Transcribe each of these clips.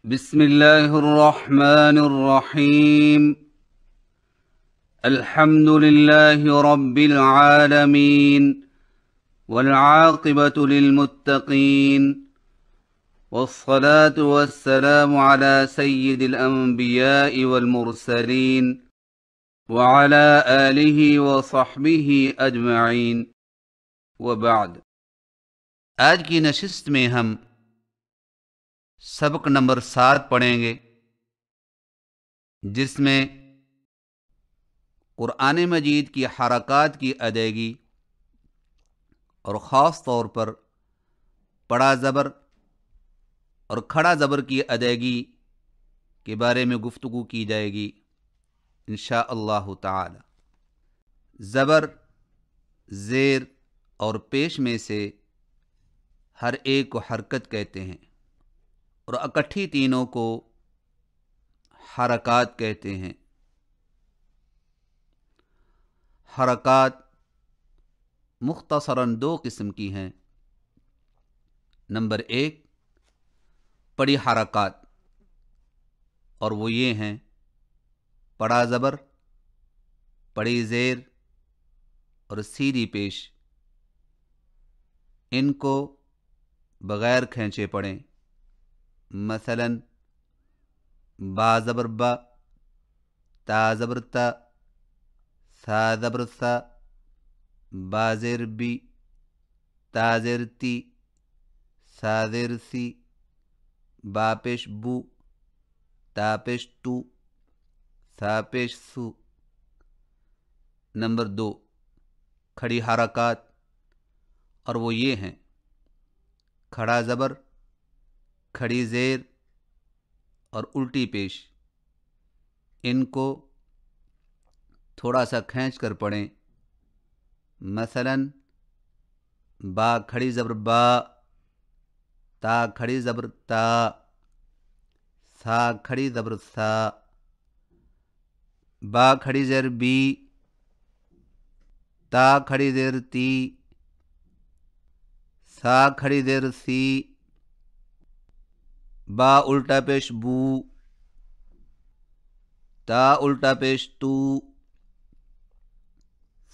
بسم الله الرحمن الرحيم. الحمد لله رب العالمين والعاقبة للمتقين والصلاة والسلام على سيد الأنبياء والمرسلين وعلى آله وصحبه أجمعين وبعد. آج کی نشست میں ہم سبق نمبر 7 پڑھیں گے، جس میں قرآن مجید کی حرکات کی ادائیگی اور خاص طور پر پڑا زبر اور کھڑا زبر کی ادائیگی کے بارے میں گفتگو کی جائے گی انشاء اللہ تعالی. زبر، زیر اور پیش میں سے ہر ایک کو حرکت کہتے ہیں اور اکٹھی تینوں کو حرکات کہتے ہیں. حرکات مختصراً 2 قسم کی ہیں. نمبر 1 پڑی حرکات، اور وہ یہ ہیں: پڑا زبر، پڑی زیر اور سیدھی پیش. ان کو بغیر کھینچے پڑھیں. مثلاً با زبر با، تا زبر تا، سا زبر سا، با زیر بی، تا زیر تی، سا زیر سی، با پیش بو، تا پیش تو، سا پیش سو. نمبر 2 کھڑی حرکات، اور وہ یہ ہیں: کھڑا زبر، کھڑی زیر اور الٹی پیش. ان کو تھوڑا سا کھینچ کر پڑھیں. مثلاً با کھڑی زبر با، تا کھڑی زبر تا، سا کھڑی زبر سا، با کھڑی زیر بی، تا کھڑی زیر تی، سا کھڑی زیر سی، با الٹا پیش بو، تا الٹا پیش تو،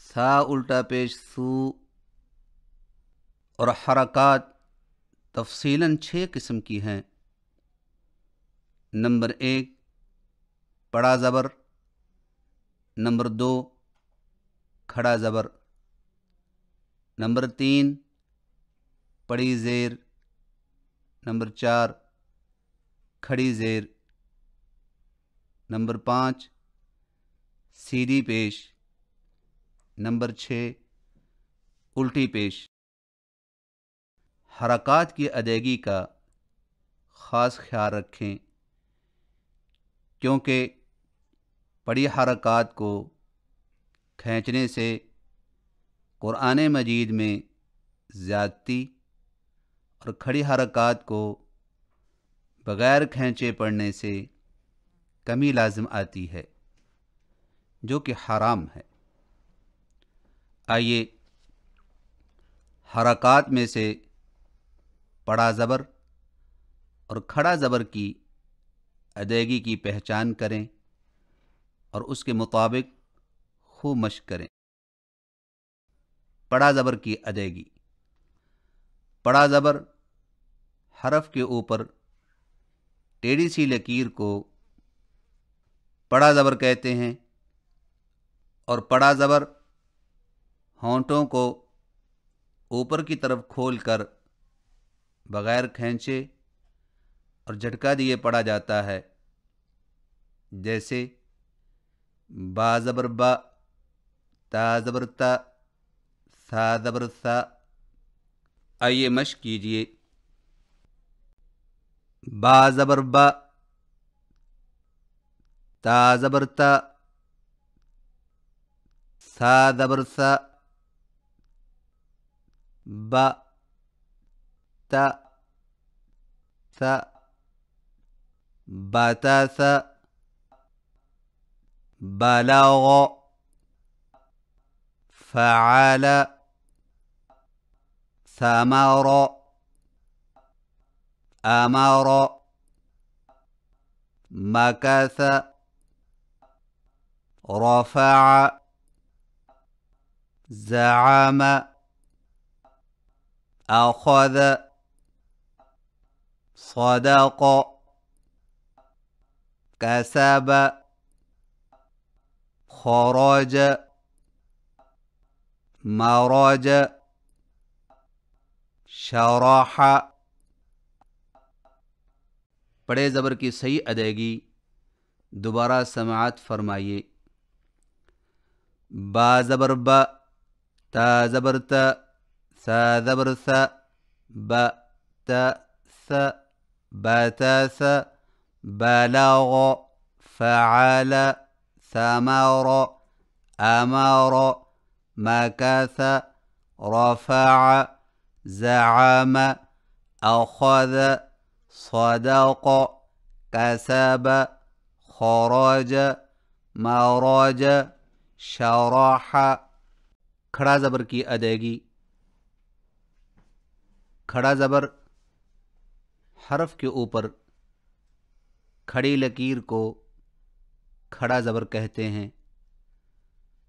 سا الٹا پیش سو. اور حرکات تفصیلاً 6 قسم کی ہیں. نمبر 1 پڑا زبر، نمبر 2 کھڑا زبر، نمبر 3 پڑی زیر، نمبر 4 کھڑی زیر، نمبر 5 سیدھی پیش، نمبر 6 الٹی پیش. حرکات کی ادائیگی کا خاص خیال رکھیں، کیونکہ پڑی حرکات کو کھینچنے سے قرآن مجید میں زیادتی اور کھڑی حرکات کو بغیر کھینچے پڑھنے سے کمی لازم آتی ہے، جو کہ حرام ہے. آئیے حرکات میں سے پڑا زبر اور کھڑا زبر کی ادائیگی کی پہچان کریں اور اس کے مطابق خوب مشق کریں. پڑا زبر کی ادائیگی: پڑا زبر حرف کے اوپر ٹیڑھی سی لکیر کو پڑا زبر کہتے ہیں، اور پڑا زبر ہونٹوں کو اوپر کی طرف کھول کر بغیر کھینچے اور جھٹکا دیے پڑھا جاتا ہے، جیسے با زبر با، تا زبر تا، سا زبر سا. آئیے مشق کیجیے. با زبر با، تا زبر تا، سا زبر سا، با تا سا، باتا سا، بلاغ، فعال، ثمار، آمار، مكث رفع زعم أخذ صدق كسب خرج مرج شرح. بڑے زبر کی صحیح ادائیگی دوبارہ سماعت فرمائیے. با زبر ب، تا زبر ت، ثا زبر ث، ب ت ث، بتث، بلغ، فعل، ثمر، أمر، مكث، رفع، زعم، أخذ، صدق، كسب، خرج، مرج، شرح. کھڑا زبر کی ادائیگی. کھڑا زبر حرف کے اوپر کھڑی لکیر کو کھڑا زبر کہتے ہیں،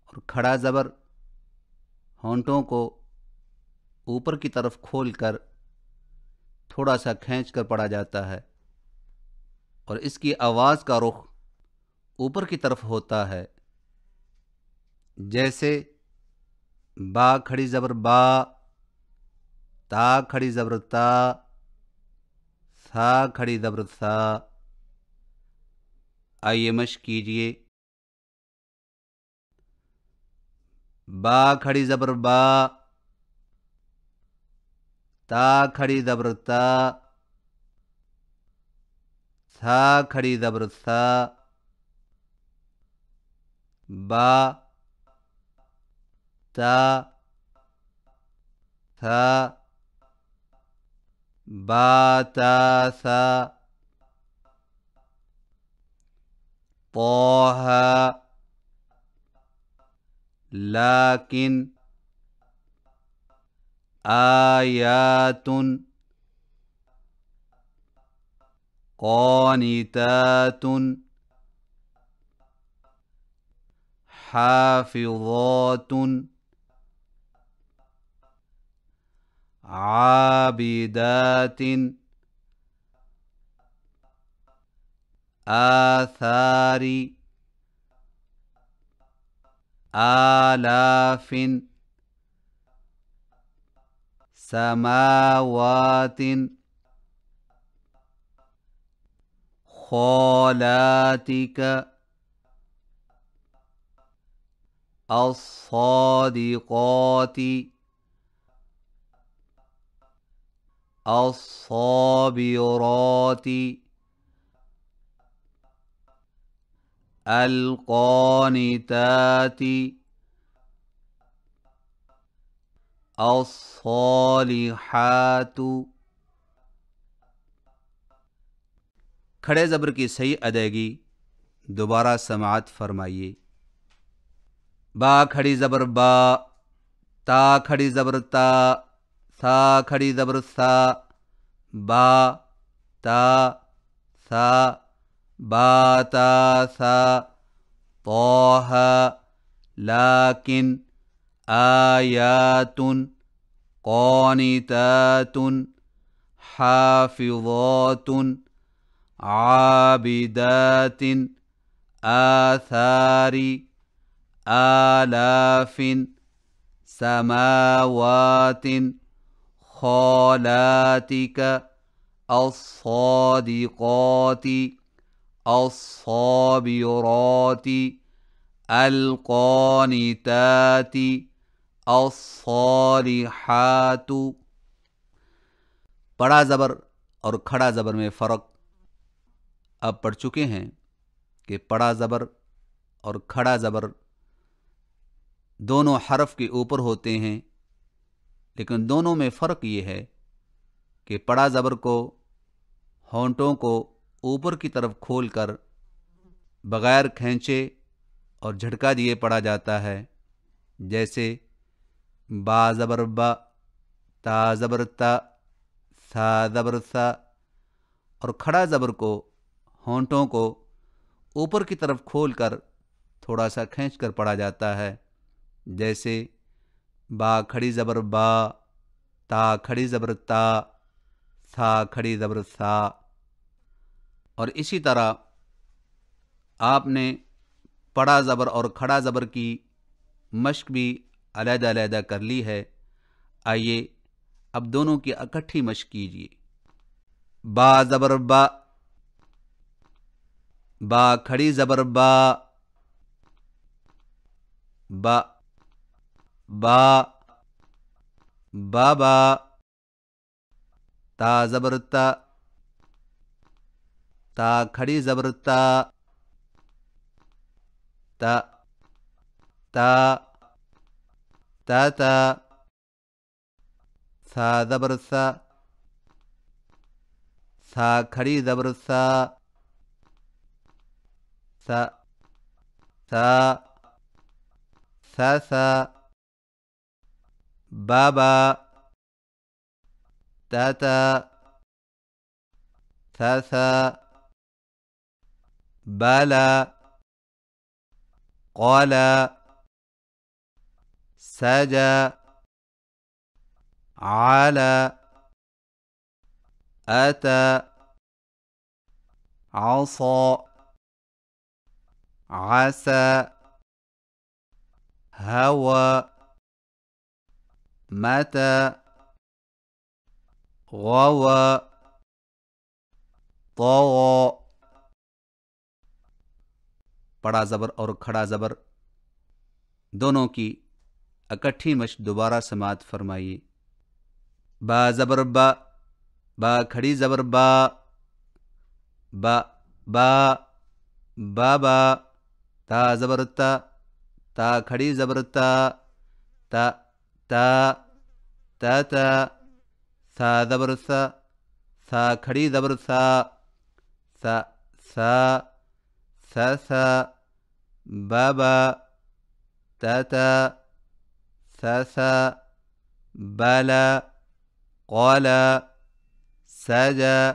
اور کھڑا زبر ہونٹوں کو اوپر کی طرف کھول کر تھوڑا سا کھینچ کر پڑھا جاتا ہے، اور اس کی آواز کا رخ اوپر کی طرف ہوتا ہے. جیسے با کھڑی زبر با، تا کھڑی زبر تا، ثا کھڑی زبر ثا. آئیے مشق کیجئے. با کھڑی زبر با، تا کھڑی زبر تا، ثا کھڑی زبر ثا. با تا ثا، با تا ثا. طه لكن آيات قانتات حافظات عابدات آثار آلاف سماوات خالاتك الصادقات الصابرات القانتات الصالحات. کھڑے زبر کی صحیح ادائیگی دوبارہ سماعت فرمائیے. با کھڑی زبر با، تا کھڑی زبر تا، ثا کھڑی زبر ثا، با تا ثا، با تا ثا. طه لكن آيات قانتات حافظات عابدات آثار آلاف سماوات خالاتك الصادقات الصابرات القانتات الصالحات. بڑا زبر اور کھڑا زبر میں فرق اب پڑھ چکے ہیں کہ بڑا زبر اور کھڑا زبر دونوں حرف کے اوپر ہوتے ہیں، لیکن دونوں میں فرق یہ ہے کہ بڑا زبر کو ہونٹوں کو اوپر کی طرف کھول کر بغیر کھینچے اور جھٹکا دیے پڑھا جاتا ہے. جیسے با زبر با، تا زبر تا، ثا زبر ثا. اور کھڑا زبر کو ہونٹوں کو اوپر کی طرف کھول کر تھوڑا سا کھینچ کر پڑھا جاتا ہے، جیسے با کھڑی زبر با، تا کھڑی زبر تا، تھا کھڑی زبر ثا۔ اور اسی طرح آپ نے پڑا زبر اور کھڑا زبر کی مشق بھی علیحدہ علیحدہ کر لی ہے۔ آئیے اب دونوں کی اکٹھی مشق کیجیے۔ با زبر با، با کھڑی زبر با، با با، بابا، تا زبر تا، تا کھڑی زبر تا، تا تا، تا تا، ثا زبر ثا، ثا کھڑی زبر ثا، ثا ثا، ثا ثا، بابا، تا تا، ثا ثا، بالا، قالا، ساجا، عالا، آتا، عصا، عسى، هوى، متى، غوى، طغى۔ پڑا زبر اور کھڑا زبر دونوں کی اکٹھی مشق دوبارہ سماعت فرمائیے۔ با زبر با، با کھڑی زبر با، با با، بابا، تا زبر تا، تا کھڑی زبر تا، تا تا، تا تا، ثا زبر ثا، ثا کھڑی زبر ثا، ثا ثا، ثا ثا، بابا، تا تا، ثا ثا، بالا، قالا، ساجا،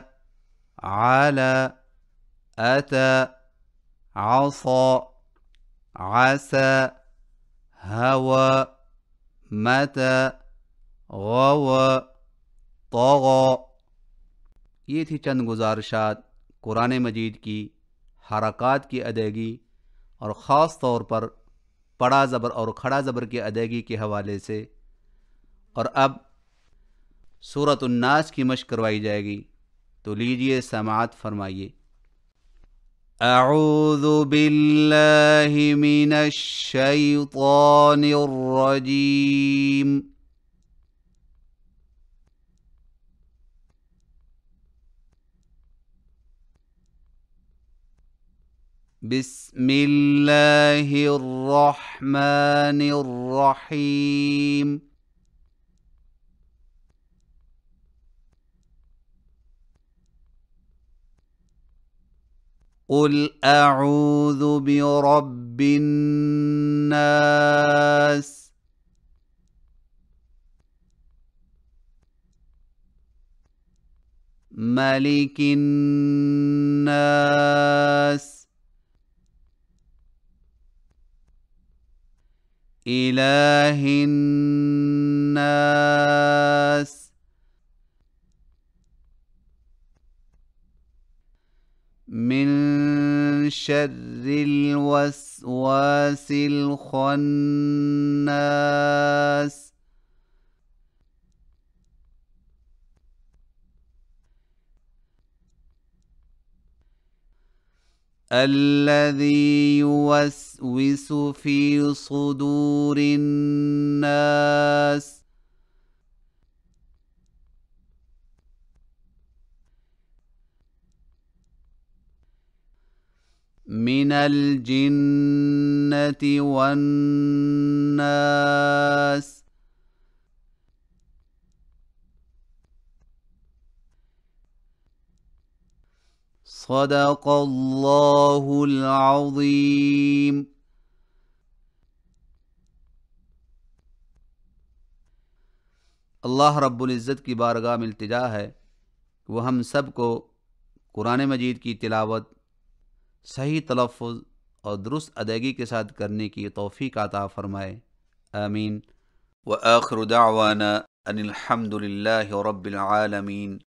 عالا، آتا، عصا، عسى، هوى، متى، غوى، طغى۔ یہ تھی چند گزارشات قرآن مجید کی حرکات کی ادائیگی اور خاص طور پر پڑا زبر اور کھڑا زبر کی ادائیگی کے حوالے سے۔ اور اب سورۃ الناس کی مشق کروائی جائے گی، تو لیجئے سماعت فرمائیے۔ اعوذ باللہ من الشیطان الرجیم۔ بسم اللہ الرحمن الرحیم۔ قل اعوذ برب الناس، ملک الناس، الہ الناس، من شر الوسواس الخناس، الذي يوسوس في صدور الناس، من الجنة والناس۔ صدق اللہ العظیم۔ اللہ رب العزت کی بارگاہ میں التجا ہے کہ وہ ہم سب کو قرآن مجید کی تلاوت صحیح تلفظ اور درست ادائیگی کے ساتھ کرنے کی توفیق عطا فرمائے، آمین۔ وآخر دعوانا ان الحمد للہ رب العالمین۔